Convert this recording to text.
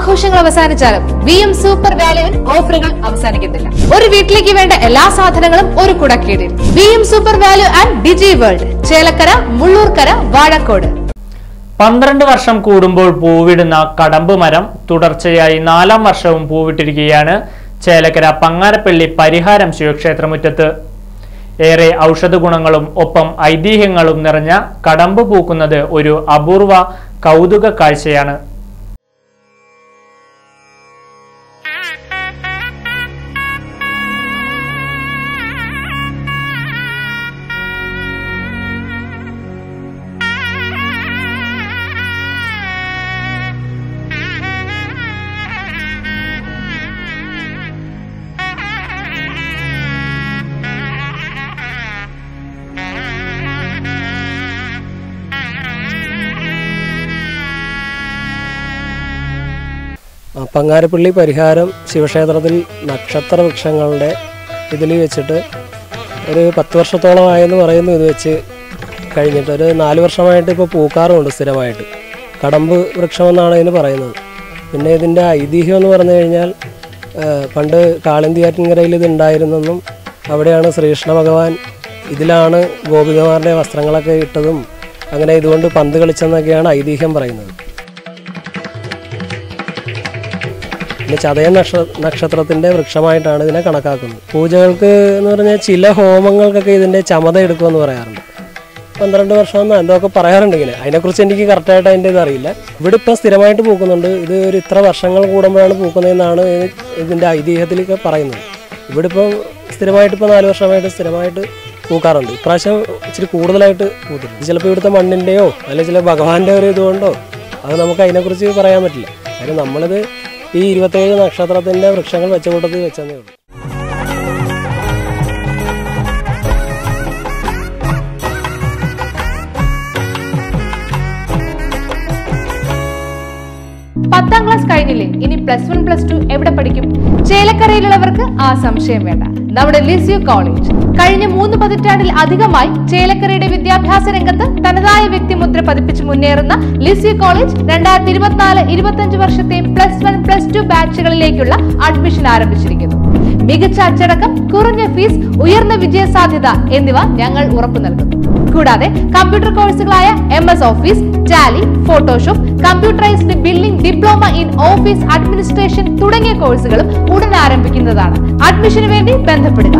ആഘോഷങ്ങൾ അവസാനിച്ചാലും VM super വാല്യുവിൽ ഓഫറുകൾ അവസാനിക്കുന്നില്ല. ഒരു വീട്ടിലേക്ക് വേണ്ട എല്ലാ സാധനങ്ങളും ഒരു കുടക്കീഴിൽ. VM super value and digi world, Chelakkara, Mullurkara, Vazhakkode. 12 വർഷം കൂടുമ്പോൾ പൂവിടുന്ന കടമ്പ് മരം തുടർച്ചയായി 4ാം വർഷവും പൂവിട്ടിരിക്കുകയാണ് ചേലക്കര പങ്ങാരപ്പള്ളി പരിഹാരം ശിവക്ഷേത്രമുറ്റത്ത്. ഏറെ ഔഷധ ഗുണങ്ങളും ഒപ്പം ഐതിഹ്യങ്ങളും നിറഞ്ഞ കടമ്പ് പൂക്കുന്നത് ഒരു അപൂർവ കൗതുക കാഴ്ചയാണ്. പങ്ങാരപ്പള്ളി പരിഹാരം ശിവക്ഷേത്രത്തിൽ നക്ഷത്ര വൃക്ഷങ്ങളുടെ ഇതിൽ വെച്ചിട്ട് ഒരു 10 വർഷത്തോളമായെന്ന് പറയുന്നു. ഇത് വെച്ച് കഴിഞ്ഞിട്ട് ഒരു 4 വർഷമായിട്ട് ഇപ്പോൾ പൂക്കാറുമുണ്ട് സ്ഥിരമായിട്ട്. കടമ്പ് വൃക്ഷമെന്നാണ് ഇതിന് പറയുന്നത്. പിന്നെ ഇതിൻ്റെ ഐതിഹ്യം എന്ന് പറഞ്ഞു കഴിഞ്ഞാൽ പണ്ട് കാളിന്തിയാറ്റിൻകരയിൽ ഇത് ഉണ്ടായിരുന്നെന്നും അവിടെയാണ് ശ്രീകൃഷ്ണ ഭഗവാൻ ഇതിലാണ് ഗോപികമാരുടെ വസ്ത്രങ്ങളൊക്കെ ഇട്ടതും അങ്ങനെ ഇതുകൊണ്ട് പന്ത് കളിച്ചെന്നൊക്കെയാണ് ഐതിഹ്യം പറയുന്നത്. പിന്നെ ചതയ നക്ഷത്രത്തിൻ്റെ വൃക്ഷമായിട്ടാണ് ഇതിനെ കണക്കാക്കുന്നത്. പൂജകൾക്ക് എന്ന് പറഞ്ഞാൽ ചില ഹോമങ്ങൾക്കൊക്കെ ഇതിൻ്റെ ചമത എടുക്കുമെന്ന് പറയാറുണ്ട്. 12 വർഷമെന്ന് എന്തൊക്കെ പറയാറുണ്ട് ഇങ്ങനെ. അതിനെക്കുറിച്ച് എനിക്ക് കറക്റ്റായിട്ട് അതിൻ്റെ ഇതറിയില്ല. ഇവിടെ ഇപ്പം സ്ഥിരമായിട്ട് പൂക്കുന്നുണ്ട്. ഇത് ഒരു ഇത്ര വർഷങ്ങൾ കൂടുമ്പോഴാണ് പൂക്കുന്നതെന്നാണ് ഇതിൻ്റെ ഐതിഹ്യത്തിലൊക്കെ പറയുന്നത്. ഇവിടെ ഇപ്പം സ്ഥിരമായിട്ട് ഇപ്പോൾ 4 വർഷമായിട്ട് സ്ഥിരമായിട്ട് പൂക്കാറുണ്ട്. ഇപ്രാവശ്യം ഇച്ചിരി കൂടുതലായിട്ട് പൂത്തിട്ടുണ്ട്. ചിലപ്പോൾ ഇവിടുത്തെ മണ്ണിൻ്റെയോ അല്ലെങ്കിൽ ചില ഭഗവാന്റെ ഒരു ഇതുകൊണ്ടോ അത് നമുക്ക് അതിനെക്കുറിച്ച് പറയാൻ പറ്റില്ല. കാര്യം നമ്മളിത് ഈ 27 നക്ഷത്രത്തിൻ്റെ വൃക്ഷങ്ങൾ വെച്ച കൂട്ടത്തിൽ വെച്ചതേ ഉള്ളൂ. പത്താം ക്ലാസ് കഴിഞ്ഞില്ലേ, ഇനി +1 +2 എവിടെ പഠിക്കും? ചേലക്കരയിലുള്ളവർക്ക് ആ സംശയം വേണ്ട. നമ്മുടെ ലിസ്യു കോളേജ് കഴിഞ്ഞ 3 പതിറ്റാണ്ടിൽ അധികമായി ചേലക്കരയുടെ വിദ്യാഭ്യാസ രംഗത്ത് തനതായ വ്യക്തിമുദ്ര പതിപ്പിച്ച് മുന്നേറുന്ന ലിസ്യു കോളേജ് 2024-25 വർഷത്തെ +1 +2 ബാച്ചുകളിലേക്കുള്ള അഡ്മിഷൻ ആരംഭിച്ചിരിക്കുന്നു. മികച്ച അച്ചടക്കം, കുറഞ്ഞ ഫീസ്, ഉയർന്ന വിജയസാധ്യത എന്നിവ ഞങ്ങൾ ഉറപ്പു നൽകുന്നു. കൂടാതെ കമ്പ്യൂട്ടർ കോഴ്സുകളായ MS office, Tally, Photoshop, computerized billing, diploma in office administration തുടങ്ങിയ കോഴ്സുകളും ഉടൻ ആരംഭിക്കുന്നതാണ്. അഡ്മിഷന് വേണ്ടി ബന്ധപ്പെടുക.